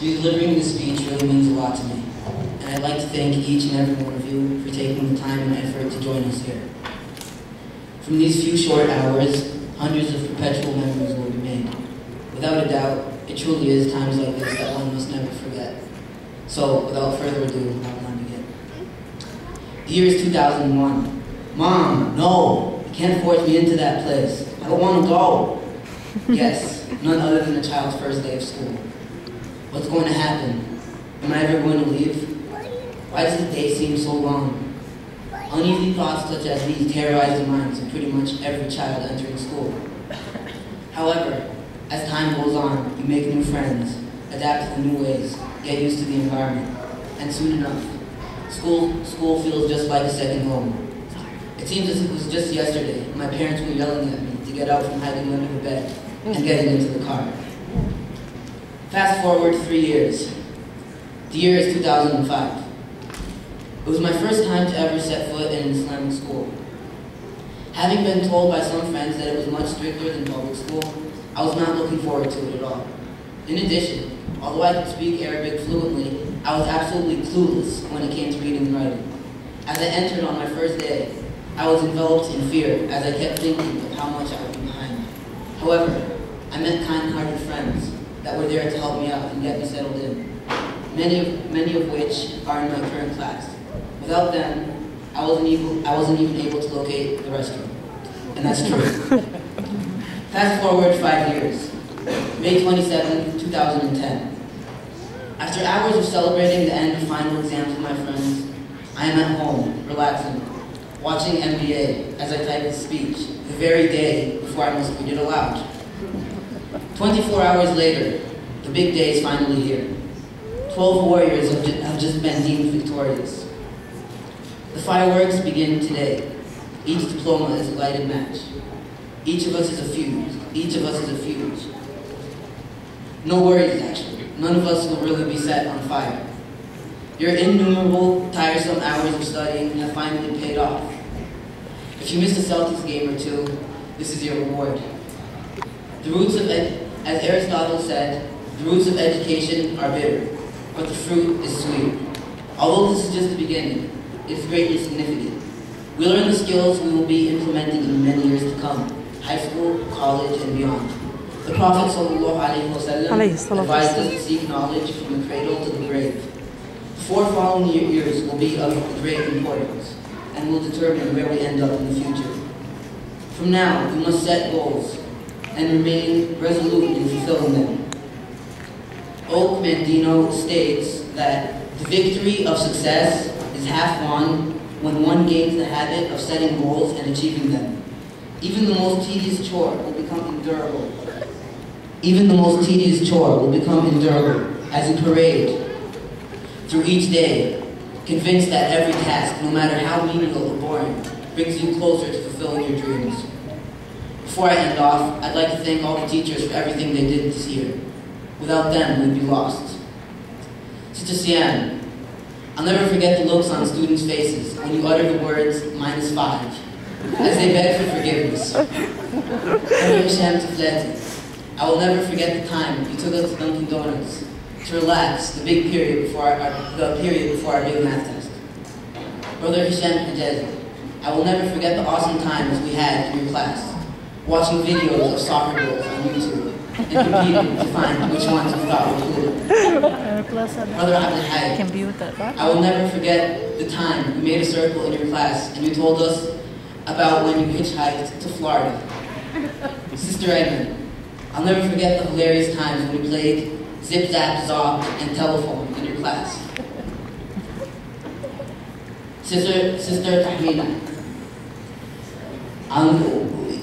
To be delivering this speech really means a lot to me, and I'd like to thank each and every one of you for taking the time and effort to join us here. From these few short hours, hundreds of perpetual memories will be made. Without a doubt, it truly is times like this that one must never forget. So, without further ado, I will now begin. The year is 2001. Mom, no! You can't force me into that place. I don't want to go. Yes, none other than a child's first day of school. What's going to happen? Am I ever going to leave? Why does the day seem so long? Uneasy thoughts such as these terrorize the minds of pretty much every child entering school. However, as time goes on, you make new friends, adapt to the new ways, get used to the environment, and soon enough, school feels just like a second home. It seems as it was just yesterday, my parents were yelling at me to get out from hiding under the bed and getting into the car. Fast forward 3 years. The year is 2005. It was my first time to ever set foot in an Islamic school. Having been told by some friends that it was much stricter than public school, I was not looking forward to it at all. In addition, although I could speak Arabic fluently, I was absolutely clueless when it came to reading and writing. As I entered on my first day, I was enveloped in fear as I kept thinking of how much I would be behind. However, I met kind-hearted friends that were there to help me out and get me settled in, many of which are in my current class. Without them, I wasn't even able to locate the restroom. And that's true. Fast forward 5 years. May 27, 2010. After hours of celebrating the end of final exams with my friends, I am at home, relaxing, watching NBA as I type this speech, the very day before I must read it aloud. 24 hours later, the big day is finally here. 12 warriors have just been deemed victorious. The fireworks begin today. Each diploma is a lighted match. Each of us is a fuse. Each of us is a fuse. No worries, actually. None of us will really be set on fire. Your innumerable, tiresome hours of studying have finally paid off. If you missed a Celtics game or two, this is your reward. The roots of as Aristotle said, the roots of education are bitter, but the fruit is sweet. Although this is just the beginning, it is greatly significant. We learn the skills we will be implementing in many years to come, high school, college, and beyond. The Prophet ﷺ advised us to seek knowledge from the cradle to the grave. The 4 following years will be of great importance and will determine where we end up in the future. From now, we must set goals and remain resolute in fulfilling them. Oak Mandino states that the victory of success is half won when one gains the habit of setting goals and achieving them. Even the most tedious chore will become endurable. As you parade through each day, convinced that every task, no matter how menial or boring, brings you closer to fulfilling your dreams. Before I end off, I'd like to thank all the teachers for everything they did this year. Without them, we'd be lost. Sister Sian, I'll never forget the looks on students' faces when you utter the words -5, as they beg for forgiveness. Brother Hisham Tifleti, I will never forget the time you took us to Dunkin' Donuts to relax the period before our big math test. Brother Hisham Hijazi, I will never forget the awesome times we had in your class, watching videos of soccer goals on YouTube and competing to find which ones we thought were cool. Brother Abdul Hayy, I will never forget the time we made a circle in your class and you told us about when you hitchhiked to Florida. Sister Edmund, I'll never forget the hilarious times when we played Zip Zap Zop and Telephone in your class. Sister Tahmina,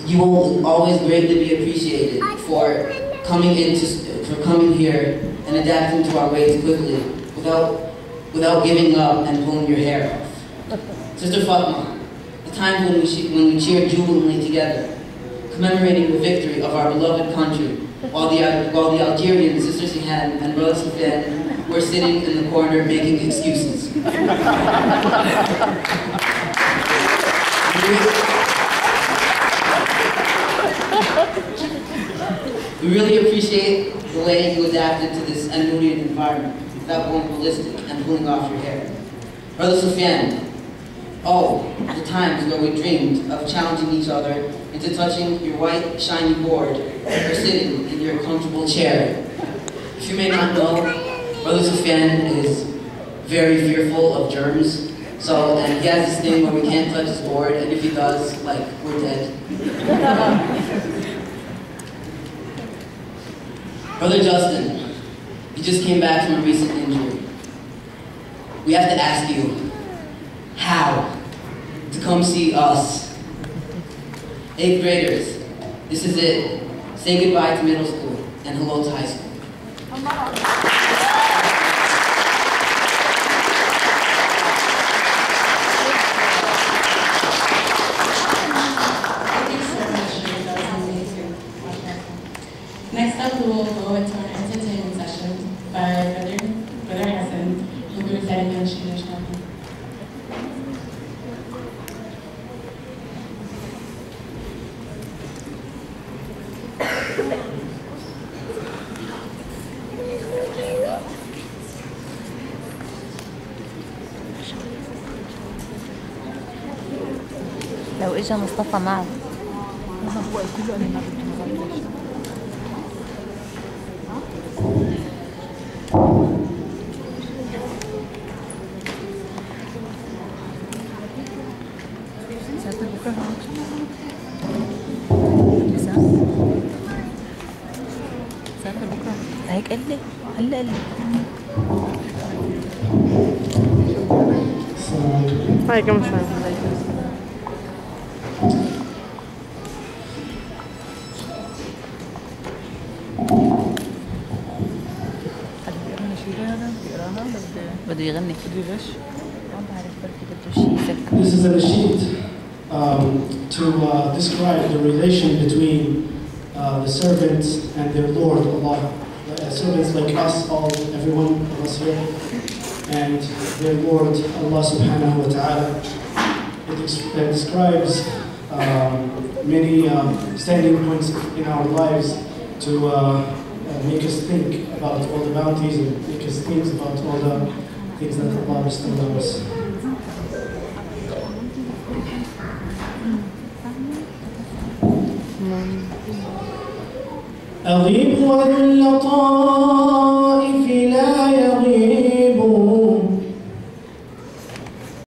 you will always greatly be appreciated for coming here and adapting to our ways quickly without giving up and pulling your hair off. Sister Fatma, the times when we cheered jubilantly together, commemorating the victory of our beloved country, while the Algerian Sister Sihan and Brother Sufyan were sitting in the corner making excuses. We We really appreciate the way you adapted to this Al-Noorian environment without going ballistic and pulling off your hair. Brother Sufyan, oh, the times where we dreamed of challenging each other into touching your white, shiny board or sitting in your comfortable chair. If you may not know, Brother Sufyan is very fearful of germs. So, and he has this thing where we can't touch his board, and if he does, like, we're dead. Brother Justin, you just came back from a recent injury. We have to ask you, how to come see us? 8th graders, this is it. Say goodbye to middle school, and hello to high school. Next up, we will go into an entertainment session by Brother Hassan, who will be reciting the Shir Shafi. لو اجى مصطفى معه هيك قال لي هلا قال لي عليكم السلام. بده يغني بده يغش ما بعرف بركي بده شيء يذكر. This is a nasheed to describe the relation between the servants and their Lord Allah. Servants like us, everyone of us here, and their Lord Allah subhanahu wa ta'ala. It describes many standing points in our lives to make us think about all the bounties and make us think about all the things that Allah bestowed on us. الغيب واللطام